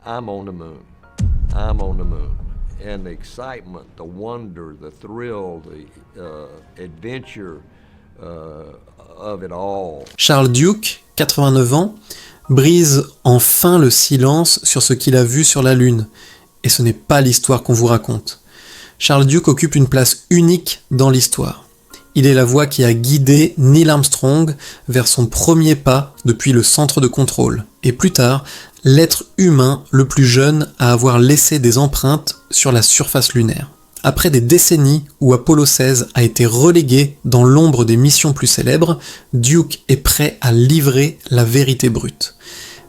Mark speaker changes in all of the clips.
Speaker 1: I'm on the moon. I'm on the moon. And the excitement, the wonder, the thrill, the adventure of it all.
Speaker 2: Charles Duke, 89 ans, brise enfin le silence sur ce qu'il a vu sur la Lune. Et ce n'est pas l'histoire qu'on vous raconte. Charles Duke occupe une place unique dans l'histoire. Il est la voix qui a guidé Neil Armstrong vers son premier pas depuis le centre de contrôle. Et plus tard, l'être humain le plus jeune à avoir laissé des empreintes sur la surface lunaire. Après des décennies où Apollo 16 a été relégué dans l'ombre des missions plus célèbres, Duke est prêt à livrer la vérité brute.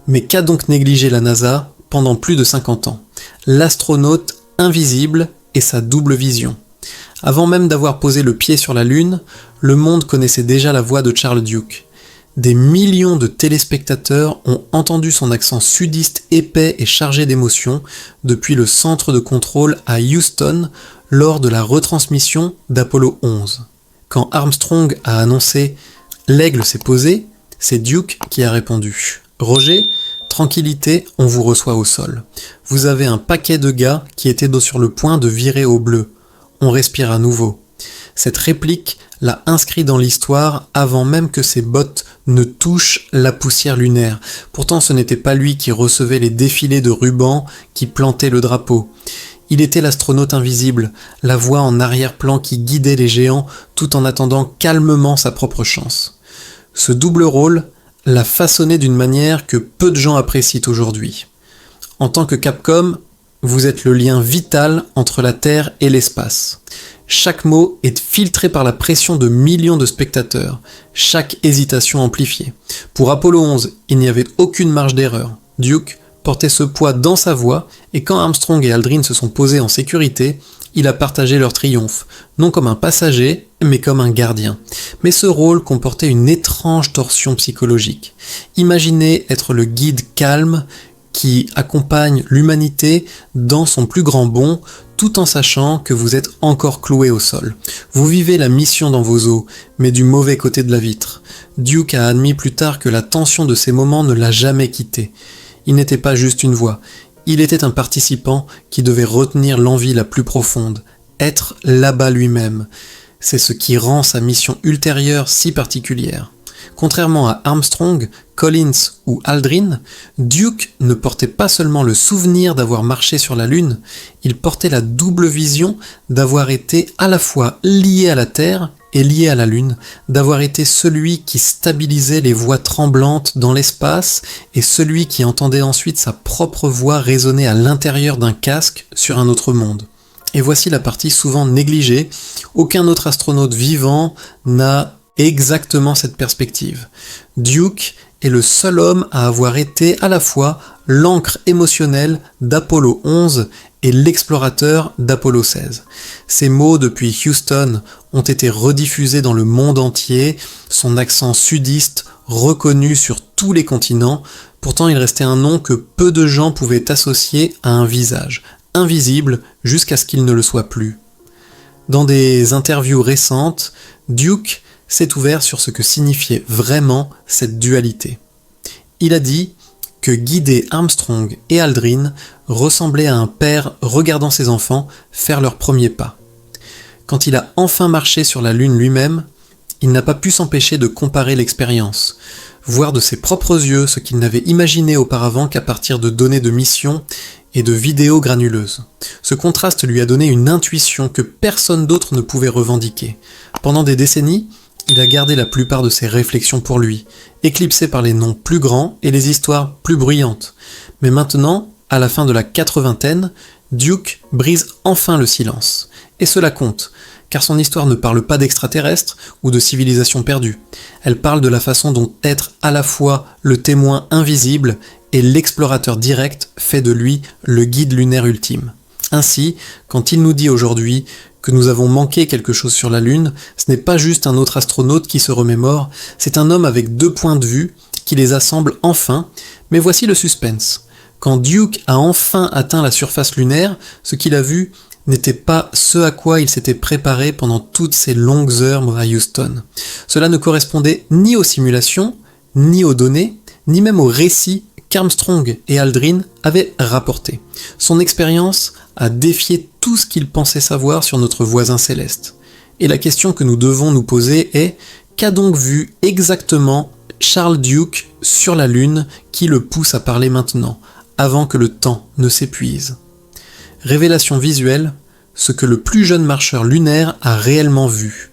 Speaker 2: Mais qu'a donc négligé la NASA pendant plus de 50 ans ? L'astronaute invisible et sa double vision. Avant même d'avoir posé le pied sur la Lune, le monde connaissait déjà la voix de Charles Duke. Des millions de téléspectateurs ont entendu son accent sudiste épais et chargé d'émotions depuis le centre de contrôle à Houston lors de la retransmission d'Apollo 11. Quand Armstrong a annoncé « L'aigle s'est posé », c'est Duke qui a répondu « Roger, tranquillité, on vous reçoit au sol. Vous avez un paquet de gars qui étaient sur le point de virer au bleu. On respire à nouveau. » Cette réplique l'a inscrit dans l'histoire avant même que ses bottes ne touchent la poussière lunaire. Pourtant, ce n'était pas lui qui recevait les défilés de rubans qui plantaient le drapeau. Il était l'astronaute invisible, la voix en arrière-plan qui guidait les géants tout en attendant calmement sa propre chance. Ce double rôle l'a façonné d'une manière que peu de gens apprécient aujourd'hui. En tant que Capcom, vous êtes le lien vital entre la Terre et l'espace. Chaque mot est filtré par la pression de millions de spectateurs, chaque hésitation amplifiée. Pour Apollo 11, il n'y avait aucune marge d'erreur. Duke portait ce poids dans sa voix, et quand Armstrong et Aldrin se sont posés en sécurité, il a partagé leur triomphe, non comme un passager, mais comme un gardien. Mais ce rôle comportait une étrange torsion psychologique. Imaginez être le guide calme qui accompagne l'humanité dans son plus grand bond, tout en sachant que vous êtes encore cloué au sol. Vous vivez la mission dans vos os, mais du mauvais côté de la vitre. Duke a admis plus tard que la tension de ces moments ne l'a jamais quitté. Il n'était pas juste une voix, il était un participant qui devait retenir l'envie la plus profonde, être là-bas lui-même. C'est ce qui rend sa mission ultérieure si particulière. Contrairement à Armstrong, Collins ou Aldrin, Duke ne portait pas seulement le souvenir d'avoir marché sur la Lune, il portait la double vision d'avoir été à la fois lié à la Terre et lié à la Lune, d'avoir été celui qui stabilisait les voix tremblantes dans l'espace et celui qui entendait ensuite sa propre voix résonner à l'intérieur d'un casque sur un autre monde. Et voici la partie souvent négligée, aucun autre astronaute vivant n'a exactement cette perspective. Duke est le seul homme à avoir été à la fois l'encre émotionnelle d'Apollo 11 et l'explorateur d'Apollo 16. Ces mots depuis Houston ont été rediffusés dans le monde entier, son accent sudiste reconnu sur tous les continents, pourtant il restait un nom que peu de gens pouvaient associer à un visage, invisible jusqu'à ce qu'il ne le soit plus. Dans des interviews récentes, Duke s'est ouvert sur ce que signifiait vraiment cette dualité. Il a dit que guider Armstrong et Aldrin ressemblait à un père regardant ses enfants faire leurs premiers pas. Quand il a enfin marché sur la Lune lui-même, il n'a pas pu s'empêcher de comparer l'expérience, voir de ses propres yeux ce qu'il n'avait imaginé auparavant qu'à partir de données de mission et de vidéos granuleuses. Ce contraste lui a donné une intuition que personne d'autre ne pouvait revendiquer. Pendant des décennies, il a gardé la plupart de ses réflexions pour lui, éclipsé par les noms plus grands et les histoires plus bruyantes. Mais maintenant, à la fin de la 80aine, Duke brise enfin le silence. Et cela compte, car son histoire ne parle pas d'extraterrestres ou de civilisations perdues. Elle parle de la façon dont être à la fois le témoin invisible et l'explorateur direct fait de lui le guide lunaire ultime. Ainsi, quand il nous dit aujourd'hui que nous avons manqué quelque chose sur la Lune, ce n'est pas juste un autre astronaute qui se remémore, c'est un homme avec deux points de vue qui les assemble enfin, mais voici le suspense. Quand Duke a enfin atteint la surface lunaire, ce qu'il a vu n'était pas ce à quoi il s'était préparé pendant toutes ces longues heures à Houston. Cela ne correspondait ni aux simulations, ni aux données, ni même au récit qu'Armstrong et Aldrin avaient rapporté. Son expérience a défié tout ce qu'ils pensaient savoir sur notre voisin céleste. Et la question que nous devons nous poser est: qu'a donc vu exactement Charles Duke sur la Lune qui le pousse à parler maintenant, avant que le temps ne s'épuise? Révélation visuelle, ce que le plus jeune marcheur lunaire a réellement vu.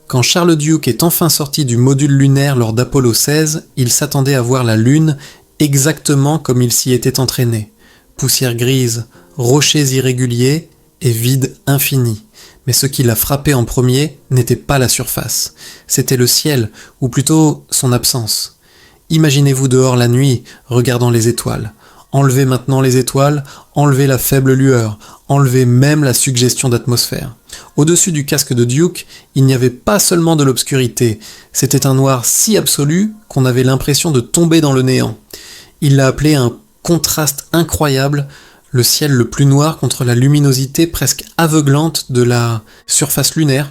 Speaker 2: Quand Charles Duke est enfin sorti du module lunaire lors d'Apollo 16, il s'attendait à voir la Lune exactement comme il s'y était entraîné. Poussière grise, rochers irréguliers et vide infini. Mais ce qui l'a frappé en premier n'était pas la surface, c'était le ciel, ou plutôt son absence. Imaginez-vous dehors la nuit, regardant les étoiles. Enlevez maintenant les étoiles, enlevez la faible lueur, enlevez même la suggestion d'atmosphère. Au-dessus du casque de Duke, il n'y avait pas seulement de l'obscurité, c'était un noir si absolu qu'on avait l'impression de tomber dans le néant. Il l'a appelé un contraste incroyable, le ciel le plus noir contre la luminosité presque aveuglante de la surface lunaire.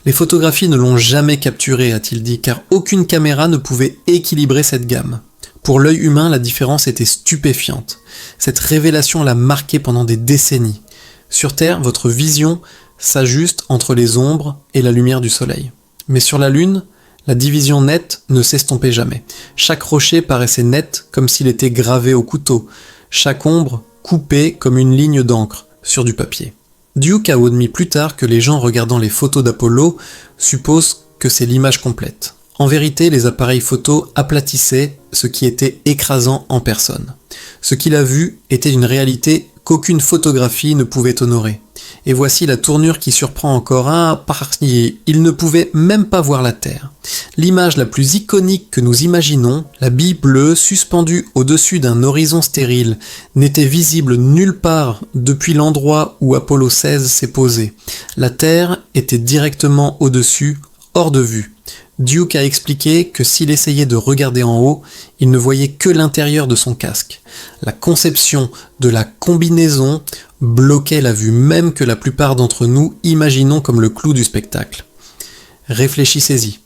Speaker 2: Les photographies ne l'ont jamais capturé, a-t-il dit, car aucune caméra ne pouvait équilibrer cette gamme. Pour l'œil humain, la différence était stupéfiante. Cette révélation l'a marqué pendant des décennies. Sur Terre, votre vision s'ajuste entre les ombres et la lumière du soleil. Mais sur la Lune, la division nette ne s'estompait jamais. Chaque rocher paraissait net comme s'il était gravé au couteau. Chaque ombre coupée comme une ligne d'encre sur du papier. Duke a admis plus tard que les gens regardant les photos d'Apollo supposent que c'est l'image complète. En vérité, les appareils photo aplatissaient ce qui était écrasant en personne. Ce qu'il a vu était une réalité qu'aucune photographie ne pouvait honorer. Et voici la tournure qui surprend encore il ne pouvait même pas voir la Terre. L'image la plus iconique que nous imaginons, la bille bleue suspendue au-dessus d'un horizon stérile, n'était visible nulle part depuis l'endroit où Apollo 16 s'est posé. La Terre était directement au-dessus, hors de vue. Duke a expliqué que s'il essayait de regarder en haut, il ne voyait que l'intérieur de son casque. La conception de la combinaison bloquait la vue même que la plupart d'entre nous imaginons comme le clou du spectacle. Réfléchissez-y.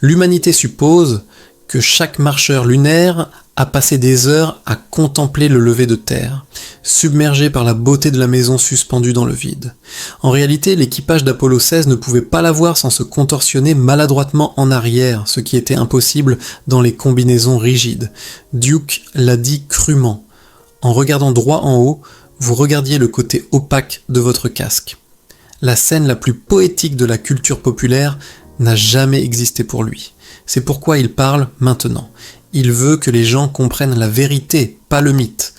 Speaker 2: L'humanité suppose que chaque marcheur lunaire a passé des heures à contempler le lever de terre, submergé par la beauté de la maison suspendue dans le vide. En réalité, l'équipage d'Apollo 16 ne pouvait pas la voir sans se contorsionner maladroitement en arrière, ce qui était impossible dans les combinaisons rigides. Duke l'a dit crûment. En regardant droit en haut, vous regardiez le côté opaque de votre casque. La scène la plus poétique de la culture populaire n'a jamais existé pour lui. C'est pourquoi il parle maintenant. Il veut que les gens comprennent la vérité, pas le mythe.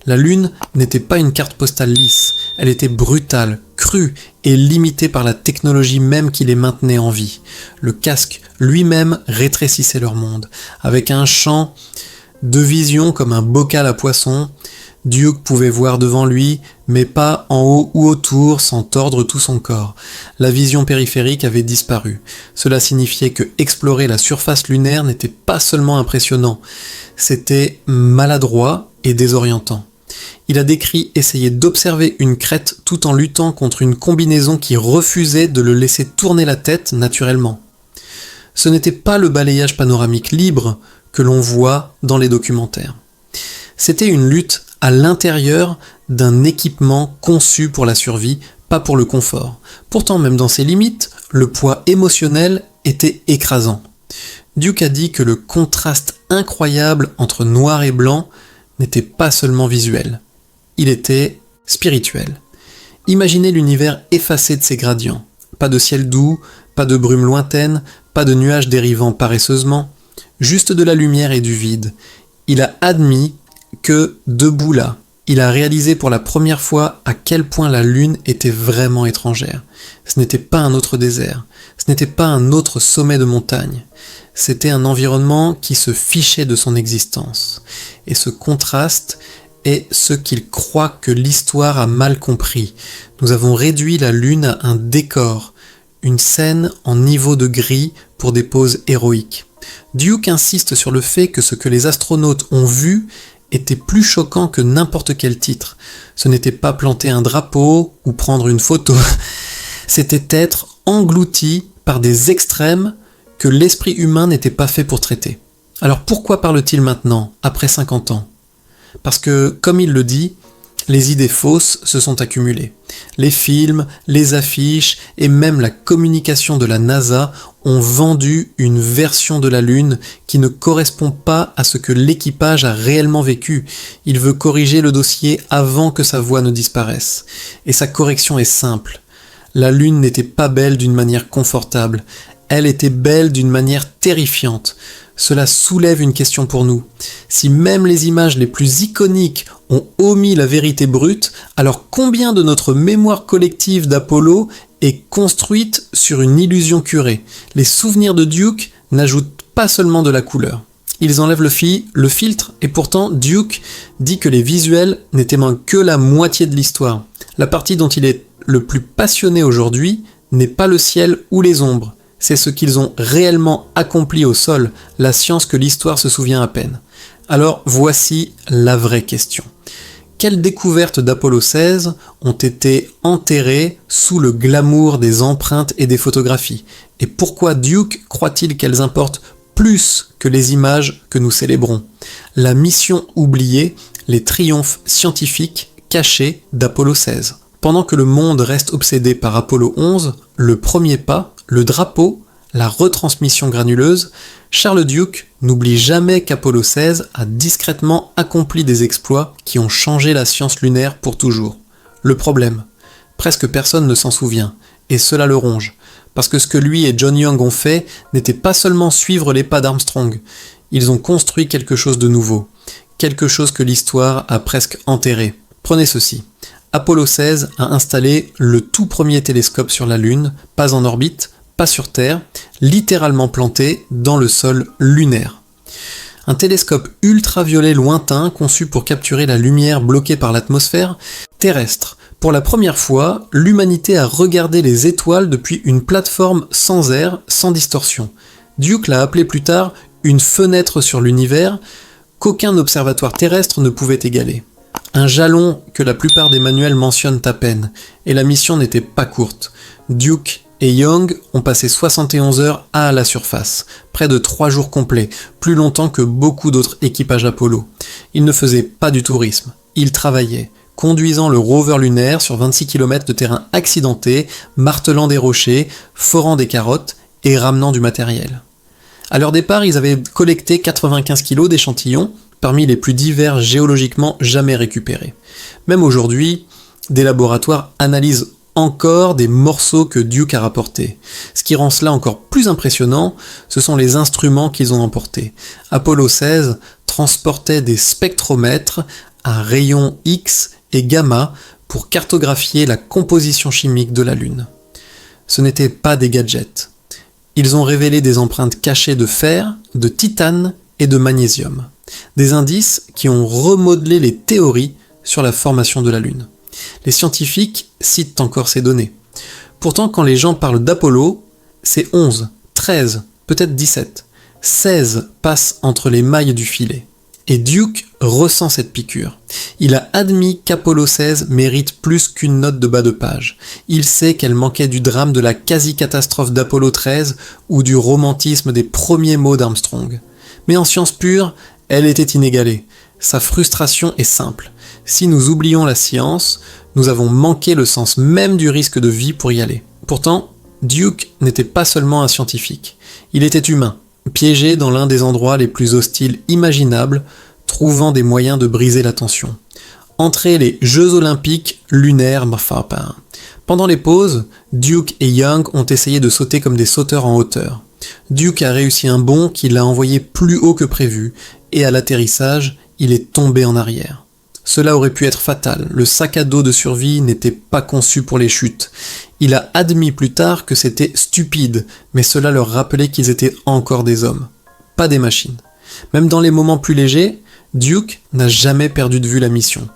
Speaker 2: La Lune n'était pas une carte postale lisse, elle était brutale, crue et limitée par la technologie même qui les maintenait en vie. Le casque lui-même rétrécissait leur monde. Avec un champ de vision comme un bocal à poissons, Duke pouvait voir devant lui, mais pas en haut ou autour sans tordre tout son corps. La vision périphérique avait disparu. Cela signifiait que explorer la surface lunaire n'était pas seulement impressionnant, c'était maladroit et désorientant. Il a décrit essayer d'observer une crête tout en luttant contre une combinaison qui refusait de le laisser tourner la tête naturellement. Ce n'était pas le balayage panoramique libre que l'on voit dans les documentaires. C'était une lutte à l'intérieur d'un équipement conçu pour la survie, pas pour le confort. Pourtant, même dans ses limites, le poids émotionnel était écrasant. Duke a dit que le contraste incroyable entre noir et blanc n'était pas seulement visuel, il était spirituel. Imaginez l'univers effacé de ses gradients. Pas de ciel doux, pas de brume lointaine, pas de nuages dérivant paresseusement, juste de la lumière et du vide. Il a admis que, debout là, il a réalisé pour la première fois à quel point la Lune était vraiment étrangère. Ce n'était pas un autre désert, ce n'était pas un autre sommet de montagne. C'était un environnement qui se fichait de son existence. Et ce contraste est ce qu'il croit que l'histoire a mal compris. Nous avons réduit la Lune à un décor, une scène en niveau de gris pour des poses héroïques. Duke insiste sur le fait que ce que les astronautes ont vu était plus choquant que n'importe quel titre. Ce n'était pas planter un drapeau ou prendre une photo. C'était être englouti par des extrêmes que l'esprit humain n'était pas fait pour traiter. Alors pourquoi parle-t-il maintenant, après 50 ans ? Parce que, comme il le dit, les idées fausses se sont accumulées. Les films, les affiches et même la communication de la NASA ont vendu une version de la Lune qui ne correspond pas à ce que l'équipage a réellement vécu. Il veut corriger le dossier avant que sa voix ne disparaisse. Et sa correction est simple. La Lune n'était pas belle d'une manière confortable. Elle était belle d'une manière terrifiante. Cela soulève une question pour nous. Si même les images les plus iconiques ont omis la vérité brute, alors combien de notre mémoire collective d'Apollo est construite sur une illusion curée ? Les souvenirs de Duke n'ajoutent pas seulement de la couleur. Ils enlèvent le filtre, et pourtant Duke dit que les visuels n'étaient que la moitié de l'histoire. La partie dont il est le plus passionné aujourd'hui n'est pas le ciel ou les ombres. C'est ce qu'ils ont réellement accompli au sol, la science que l'histoire se souvient à peine. Alors voici la vraie question. Quelles découvertes d'Apollo 16 ont été enterrées sous le glamour des empreintes et des photographies ? Et pourquoi Duke croit-il qu'elles importent plus que les images que nous célébrons ? La mission oubliée, les triomphes scientifiques cachés d'Apollo 16. Pendant que le monde reste obsédé par Apollo 11, le premier pas, le drapeau, la retransmission granuleuse, Charles Duke n'oublie jamais qu'Apollo 16 a discrètement accompli des exploits qui ont changé la science lunaire pour toujours. Le problème, presque personne ne s'en souvient, et cela le ronge, parce que ce que lui et John Young ont fait n'était pas seulement suivre les pas d'Armstrong, ils ont construit quelque chose de nouveau, quelque chose que l'histoire a presque enterré. Prenez ceci. Apollo 16 a installé le tout premier télescope sur la Lune, pas en orbite, pas sur Terre, littéralement planté dans le sol lunaire. Un télescope ultraviolet lointain conçu pour capturer la lumière bloquée par l'atmosphère terrestre. Pour la première fois, l'humanité a regardé les étoiles depuis une plateforme sans air, sans distorsion. Duke l'a appelé plus tard une fenêtre sur l'univers qu'aucun observatoire terrestre ne pouvait égaler. Un jalon que la plupart des manuels mentionnent à peine, et la mission n'était pas courte. Duke et Young ont passé 71 heures à la surface, près de 3 jours complets, plus longtemps que beaucoup d'autres équipages Apollo. Ils ne faisaient pas du tourisme, ils travaillaient, conduisant le rover lunaire sur 26 km de terrain accidenté, martelant des rochers, forant des carottes et ramenant du matériel. À leur départ, ils avaient collecté 95 kg d'échantillons, parmi les plus divers géologiquement jamais récupérés. Même aujourd'hui, des laboratoires analysent encore des morceaux que Duke a rapportés. Ce qui rend cela encore plus impressionnant, ce sont les instruments qu'ils ont emportés. Apollo 16 transportait des spectromètres à rayons X et gamma pour cartographier la composition chimique de la Lune. Ce n'étaient pas des gadgets. Ils ont révélé des empreintes cachées de fer, de titane et de magnésium. Des indices qui ont remodelé les théories sur la formation de la Lune. Les scientifiques citent encore ces données. Pourtant, quand les gens parlent d'Apollo, c'est 11, 13, peut-être 17. 16 passent entre les mailles du filet. Et Duke ressent cette piqûre. Il a admis qu'Apollo 16 mérite plus qu'une note de bas de page. Il sait qu'elle manquait du drame de la quasi-catastrophe d'Apollo 13 ou du romantisme des premiers mots d'Armstrong. Mais en science pure, elle était inégalée. Sa frustration est simple. Si nous oublions la science, nous avons manqué le sens même du risque de vie pour y aller. Pourtant, Duke n'était pas seulement un scientifique. Il était humain, piégé dans l'un des endroits les plus hostiles imaginables, trouvant des moyens de briser la tension. Entrée les Jeux Olympiques lunaires Mafapa. Pendant les pauses, Duke et Young ont essayé de sauter comme des sauteurs en hauteur. Duke a réussi un bond qui l'a envoyé plus haut que prévu, et à l'atterrissage, il est tombé en arrière. Cela aurait pu être fatal, le sac à dos de survie n'était pas conçu pour les chutes. Il a admis plus tard que c'était stupide, mais cela leur rappelait qu'ils étaient encore des hommes, pas des machines. Même dans les moments plus légers, Duke n'a jamais perdu de vue la mission.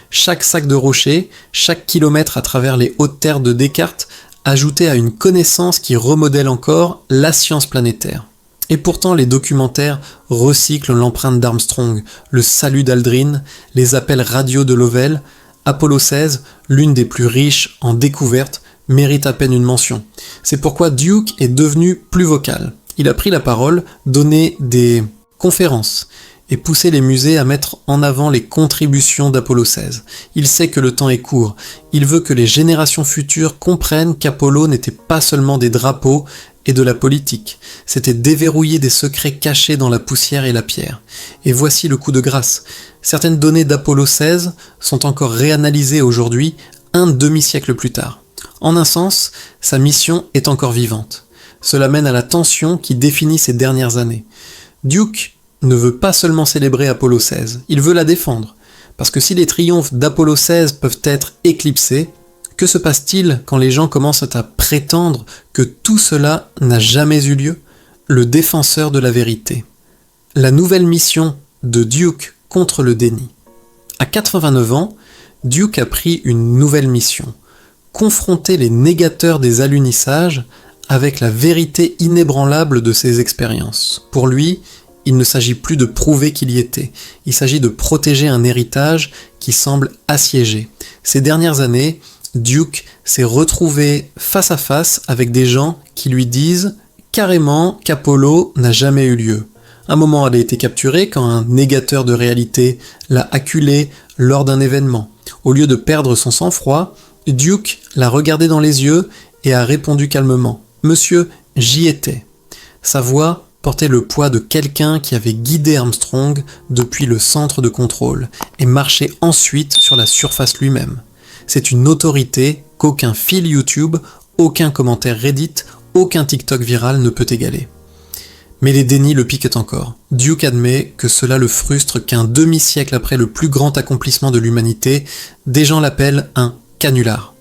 Speaker 2: Chaque sac de rochers, chaque kilomètre à travers les hautes terres de Descartes ajoutait à une connaissance qui remodèle encore la science planétaire. Et pourtant, les documentaires recyclent l'empreinte d'Armstrong, le salut d'Aldrin, les appels radio de Lovell. Apollo 16, l'une des plus riches en découvertes, mérite à peine une mention. C'est pourquoi Duke est devenu plus vocal. Il a pris la parole, donné des conférences, et pousser les musées à mettre en avant les contributions d'Apollo 16. Il sait que le temps est court. Il veut que les générations futures comprennent qu'Apollo n'était pas seulement des drapeaux et de la politique. C'était déverrouiller des secrets cachés dans la poussière et la pierre. Et voici le coup de grâce. Certaines données d'Apollo 16 sont encore réanalysées aujourd'hui, un demi-siècle plus tard. En un sens, sa mission est encore vivante. Cela mène à la tension qui définit ces dernières années. Duke ne veut pas seulement célébrer Apollo 16, il veut la défendre. Parce que si les triomphes d'Apollo 16 peuvent être éclipsés, que se passe-t-il quand les gens commencent à prétendre que tout cela n'a jamais eu lieu? Le défenseur de la vérité. La nouvelle mission de Duke contre le déni. À 89 ans, Duke a pris une nouvelle mission. Confronter les négateurs des alunissages avec la vérité inébranlable de ses expériences. Pour lui, il ne s'agit plus de prouver qu'il y était, il s'agit de protéger un héritage qui semble assiégé. Ces dernières années, Duke s'est retrouvé face à face avec des gens qui lui disent carrément qu'Apollo n'a jamais eu lieu. Un moment, elle a été capturée quand un négateur de réalité l'a acculée lors d'un événement. Au lieu de perdre son sang-froid, Duke l'a regardé dans les yeux et a répondu calmement « Monsieur, j'y étais ». Sa voix portait le poids de quelqu'un qui avait guidé Armstrong depuis le centre de contrôle et marché ensuite sur la surface lui-même. C'est une autorité qu'aucun fil YouTube, aucun commentaire Reddit, aucun TikTok viral ne peut égaler. Mais les dénis le piquent encore. Duke admet que cela le frustre qu'un demi-siècle après le plus grand accomplissement de l'humanité, des gens l'appellent un canular.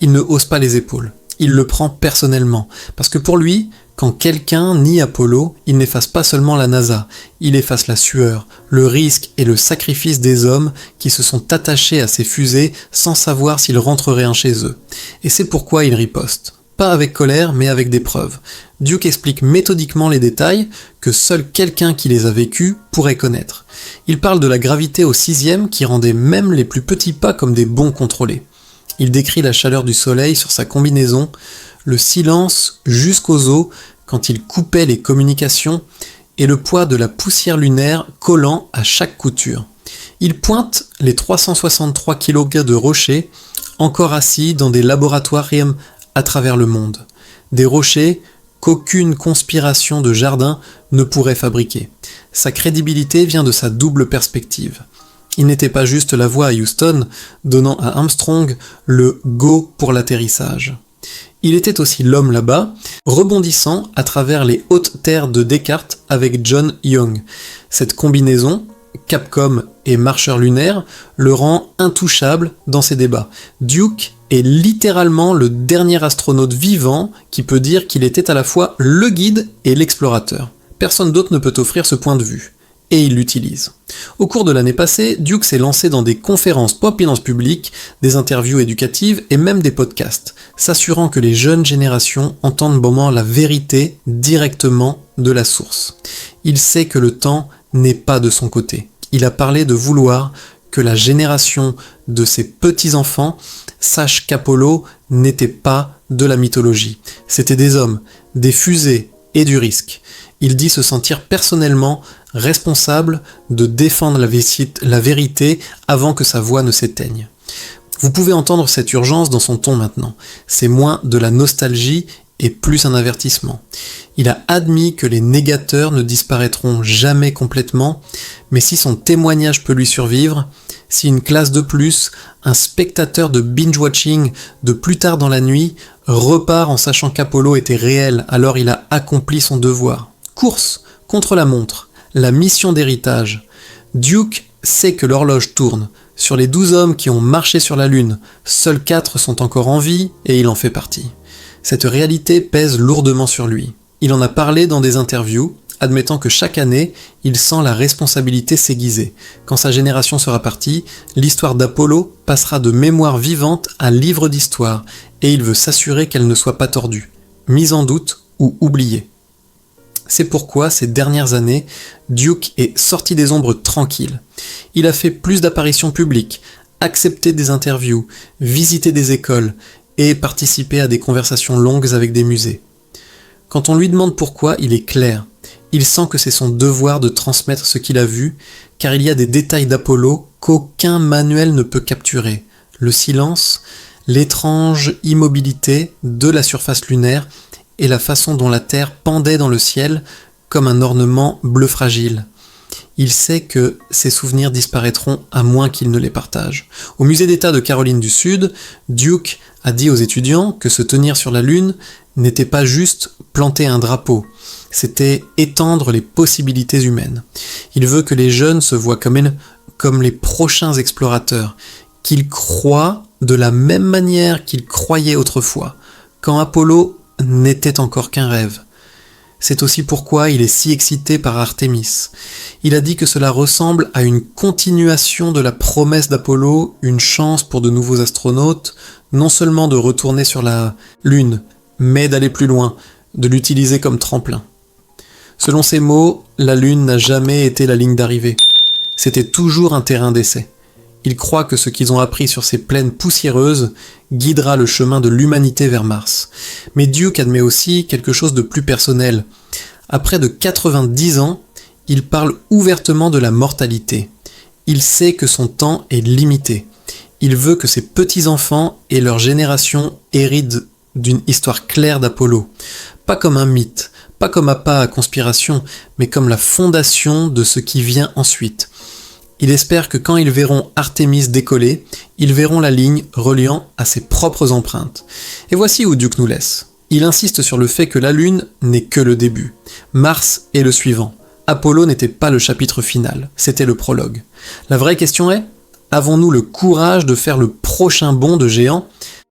Speaker 2: Il ne hausse pas les épaules. Il le prend personnellement, parce que pour lui, quand quelqu'un nie Apollo, il n'efface pas seulement la NASA, il efface la sueur, le risque et le sacrifice des hommes qui se sont attachés à ces fusées sans savoir s'ils rentreraient chez eux. Et c'est pourquoi il riposte. Pas avec colère, mais avec des preuves. Duke explique méthodiquement les détails que seul quelqu'un qui les a vécus pourrait connaître. Il parle de la gravité au 6e qui rendait même les plus petits pas comme des bons contrôlés. Il décrit la chaleur du soleil sur sa combinaison, le silence jusqu'aux os quand il coupait les communications et le poids de la poussière lunaire collant à chaque couture. Il pointe les 363 kg de rochers encore assis dans des laboratoires à travers le monde. Des rochers qu'aucune conspiration de jardin ne pourrait fabriquer. Sa crédibilité vient de sa double perspective. Il n'était pas juste la voix à Houston, donnant à Armstrong le go pour l'atterrissage. Il était aussi l'homme là-bas, rebondissant à travers les hautes terres de Descartes avec John Young. Cette combinaison, Capcom et marcheur lunaire, le rend intouchable dans ses débats. Duke est littéralement le dernier astronaute vivant qui peut dire qu'il était à la fois le guide et l'explorateur. Personne d'autre ne peut offrir ce point de vue. Et il l'utilise. Au cours de l'année passée, Duke s'est lancé dans des conférences pour opinion publique, des interviews éducatives et même des podcasts, s'assurant que les jeunes générations entendent bonnement la vérité directement de la source. Il sait que le temps n'est pas de son côté. Il a parlé de vouloir que la génération de ses petits-enfants sache qu'Apollo n'était pas de la mythologie. C'était des hommes, des fusées et du risque. Il dit se sentir personnellement responsable de défendre la vérité avant que sa voix ne s'éteigne. Vous pouvez entendre cette urgence dans son ton maintenant. C'est moins de la nostalgie et plus un avertissement. Il a admis que les négateurs ne disparaîtront jamais complètement, mais si son témoignage peut lui survivre, si une classe de plus, un spectateur de binge-watching de plus tard dans la nuit, repart en sachant qu'Apollo était réel, alors il a accompli son devoir. Course contre la montre, la mission d'héritage. Duke sait que l'horloge tourne. Sur les 12 hommes qui ont marché sur la Lune, seuls 4 sont encore en vie et il en fait partie. Cette réalité pèse lourdement sur lui. Il en a parlé dans des interviews, admettant que chaque année, il sent la responsabilité s'aiguiser. Quand sa génération sera partie, l'histoire d'Apollo passera de mémoire vivante à livre d'histoire, et il veut s'assurer qu'elle ne soit pas tordue, mise en doute ou oubliée. C'est pourquoi, ces dernières années, Duke est sorti des ombres tranquille. Il a fait plus d'apparitions publiques, accepté des interviews, visité des écoles et participé à des conversations longues avec des musées. Quand on lui demande pourquoi, il est clair. Il sent que c'est son devoir de transmettre ce qu'il a vu, car il y a des détails d'Apollo qu'aucun manuel ne peut capturer. Le silence, l'étrange immobilité de la surface lunaire et la façon dont la Terre pendait dans le ciel comme un ornement bleu fragile. Il sait que ses souvenirs disparaîtront à moins qu'il ne les partage. Au musée d'État de Caroline du Sud, Duke a dit aux étudiants que se tenir sur la Lune n'était pas juste planter un drapeau, c'était étendre les possibilités humaines. Il veut que les jeunes se voient comme les prochains explorateurs, qu'ils croient de la même manière qu'ils croyaient autrefois, quand Apollo n'était encore qu'un rêve. C'est aussi pourquoi il est si excité par Artémis. Il a dit que cela ressemble à une continuation de la promesse d'Apollo, une chance pour de nouveaux astronautes, non seulement de retourner sur la Lune, mais d'aller plus loin, de l'utiliser comme tremplin. Selon ses mots, la Lune n'a jamais été la ligne d'arrivée. C'était toujours un terrain d'essai. Il croit que ce qu'ils ont appris sur ces plaines poussiéreuses guidera le chemin de l'humanité vers Mars. Mais Duke admet aussi quelque chose de plus personnel. À près de 90 ans, il parle ouvertement de la mortalité. Il sait que son temps est limité. Il veut que ses petits-enfants et leur génération héritent d'une histoire claire d'Apollo. Pas comme un mythe, pas comme appât à conspiration, mais comme la fondation de ce qui vient ensuite. Il espère que quand ils verront Artémis décoller, ils verront la ligne reliant à ses propres empreintes. Et voici où Duke nous laisse. Il insiste sur le fait que la Lune n'est que le début. Mars est le suivant. Apollo n'était pas le chapitre final, c'était le prologue. La vraie question est, avons-nous le courage de faire le prochain bond de géant